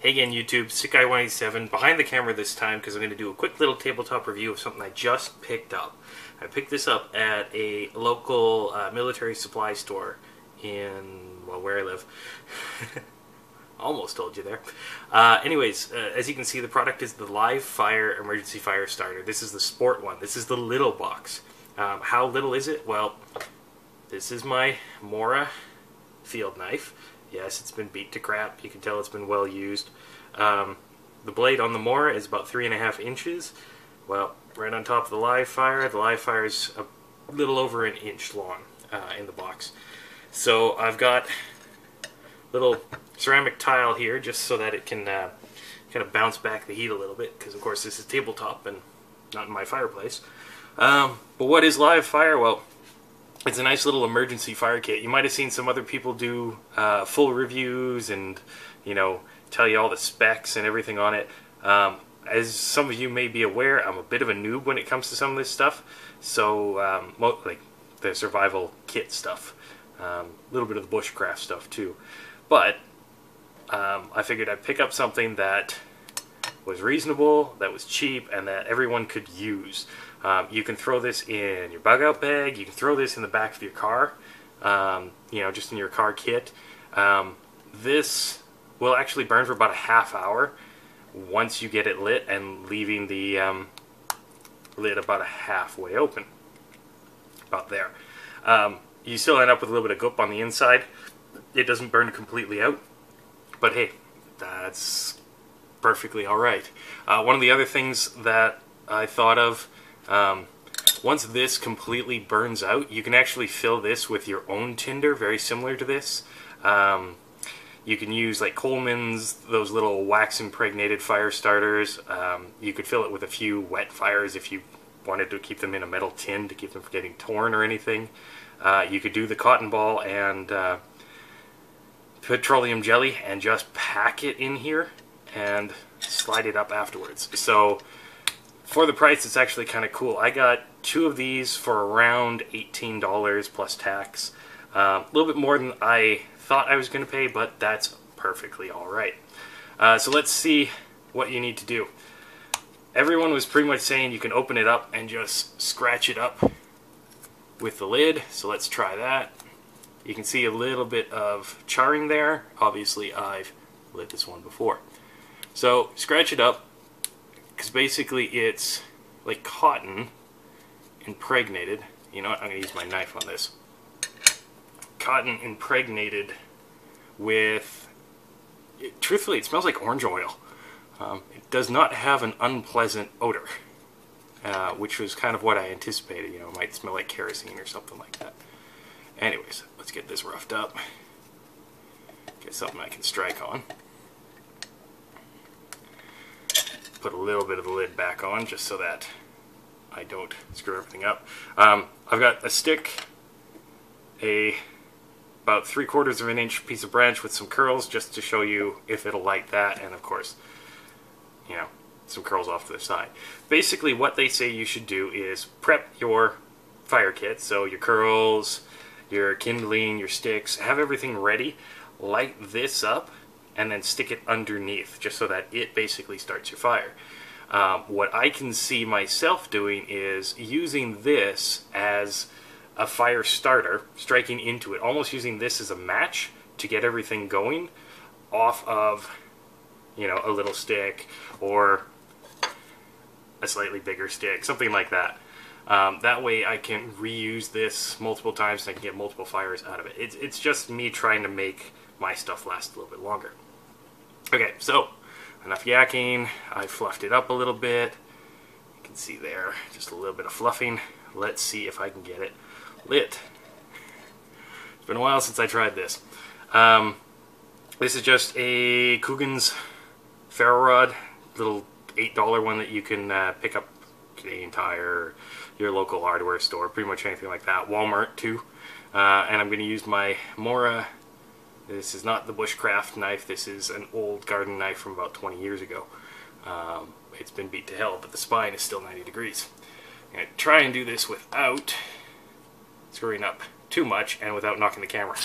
Hey again, YouTube, SickGuy187, behind the camera this time because I'm going to do a quick little tabletop review of something I just picked up. I picked this up at a local military supply store in, well, where I live. Almost told you there. Anyways, as you can see, the product is the Live Fire Emergency Fire Starter. This is the sport one. This is the little box. How little is it? Well, this is my Mora field knife. Yes, it's been beat to crap. You can tell it's been well used. The blade on the Mora is about 3.5 inches. Well, right on top of the Live Fire is a little over an inch long in the box. So I've got little ceramic tile here just so that it can kind of bounce back the heat a little bit, because of course this is tabletop and not in my fireplace. But what is Live Fire? Well, it's a nice little emergency fire kit. You might have seen some other people do full reviews and, you know, tell you all the specs and everything on it. As some of you may be aware, I'm a bit of a noob when it comes to some of this stuff. So, like the survival kit stuff. A little bit of the bushcraft stuff too. But I figured I'd pick up something that was reasonable, that was cheap, and that everyone could use. You can throw this in your bug out bag, you can throw this in the back of your car, you know, just in your car kit. This will actually burn for about a half hour once you get it lit, and leaving the lid about a halfway open. About there. You still end up with a little bit of goop on the inside. It doesn't burn completely out, but hey, that's perfectly alright. One of the other things that I thought of, once this completely burns out, you can actually fill this with your own tinder, very similar to this. You can use like Coleman's, those little wax impregnated fire starters. You could fill it with a few wet fires if you wanted to keep them in a metal tin to keep them from getting torn or anything. You could do the cotton ball and petroleum jelly and just pack it in here and slide it up afterwards. So for the price, it's actually kind of cool. I got 2 of these for around $18 plus tax. A little bit more than I thought I was going to pay, but that's perfectly alright. So let's see what you need to do. Everyone was pretty much saying you can open it up and just scratch it up with the lid, so let's try that. You can see a little bit of charring there. Obviously I've lit this one before. So scratch it up, because basically it's like cotton impregnated. You know what, I'm going to use my knife on this. Cotton impregnated with, truthfully, it smells like orange oil. It does not have an unpleasant odor, which was kind of what I anticipated. You know, it might smell like kerosene or something like that. Anyways, let's get this roughed up. Get something I can strike on. Put a little bit of the lid back on just so that I don't screw everything up. I've got a stick, about 3/4 of an inch piece of branch with some curls just to show you if it'll light that, and of course, you know, some curls off to the side. Basically what they say you should do is prep your fire kit, so your curls, your kindling, your sticks, have everything ready, light this up, and then stick it underneath just so that it basically starts your fire. What I can see myself doing is using this as a fire starter, striking into it, almost using this as a match to get everything going off of, you know, a little stick or a slightly bigger stick, something like that. That way I can reuse this multiple times and I can get multiple fires out of it. It's just me trying to make my stuff last a little bit longer. Okay, so enough yakking. I fluffed it up a little bit. You can see there, just a little bit of fluffing. Let's see if I can get it lit. It's been a while since I tried this. This is just a Coogan's ferro rod, little $8 one that you can pick up Canadian Tire, your local hardware store, pretty much anything like that. Walmart too. And I'm going to use my Mora. This is not the bushcraft knife. This is an old garden knife from about 20 years ago. It's been beat to hell, but the spine is still 90 degrees. I'm going to try and do this without screwing up too much and without knocking the camera.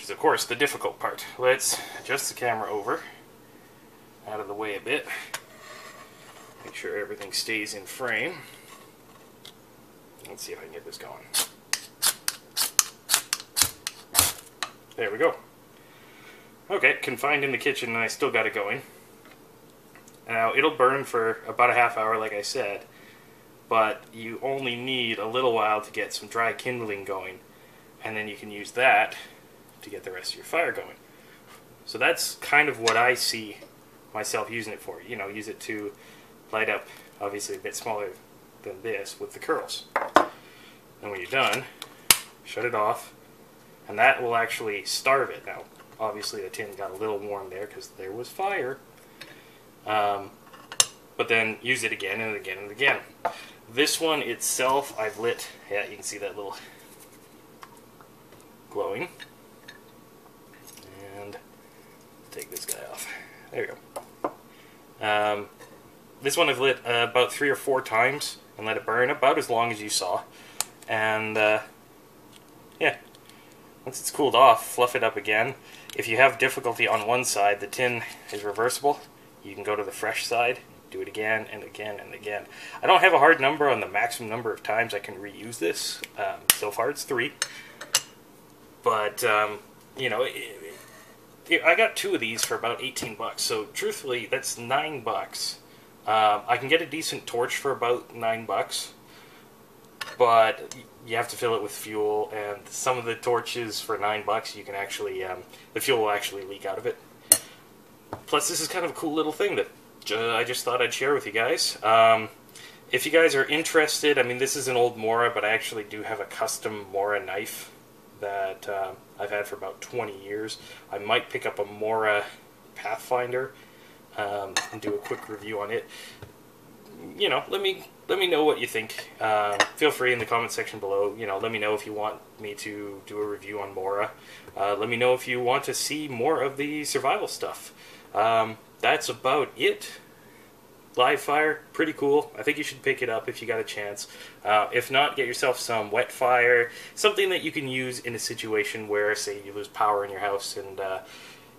which is of course the difficult part. Let's adjust the camera over, out of the way a bit, make sure everything stays in frame. Let's see if I can get this going. There we go. Okay, confined in the kitchen, and I still got it going. Now, it'll burn for about a half hour, like I said, but you only need a little while to get some dry kindling going, and then you can use that to get the rest of your fire going. So that's kind of what I see myself using it for. You know, use it to light up, obviously a bit smaller than this, with the curls. And when you're done, shut it off, and that will actually starve it. Now, obviously the tin got a little warm there because there was fire. But then use it again and again and again. This one itself, I've lit, yeah, you can see that little glowing. And take this guy off. There you go. This one I've lit about 3 or 4 times and let it burn about as long as you saw. And yeah, once it's cooled off, fluff it up again. If you have difficulty on one side, the tin is reversible. You can go to the fresh side, do it again and again and again. I don't have a hard number on the maximum number of times I can reuse this. So far it's 3. But, you know, I got 2 of these for about 18 bucks. So truthfully, that's 9 bucks. I can get a decent torch for about 9 bucks. But you have to fill it with fuel, and some of the torches for 9 bucks, you can actually, the fuel will actually leak out of it. Plus, this is kind of a cool little thing that I just thought I'd share with you guys. If you guys are interested, I mean, this is an old Mora, but I actually do have a custom Mora knife that I've had for about 20 years. I might pick up a Mora Pathfinder and do a quick review on it. You know, let me know what you think. Feel free in the comment section below. You know, let me know if you want me to do a review on Mora. Let me know if you want to see more of the survival stuff. That's about it. Live fire, pretty cool. I think you should pick it up if you got a chance. If not, get yourself some wet fire, something that you can use in a situation where, say, you lose power in your house and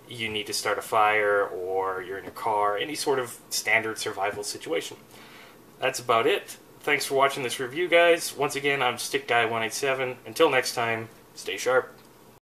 you need to start a fire, or you're in your car, any sort of standard survival situation. That's about it. Thanks for watching this review, guys. Once again, I'm StickGuy187. Until next time, stay sharp.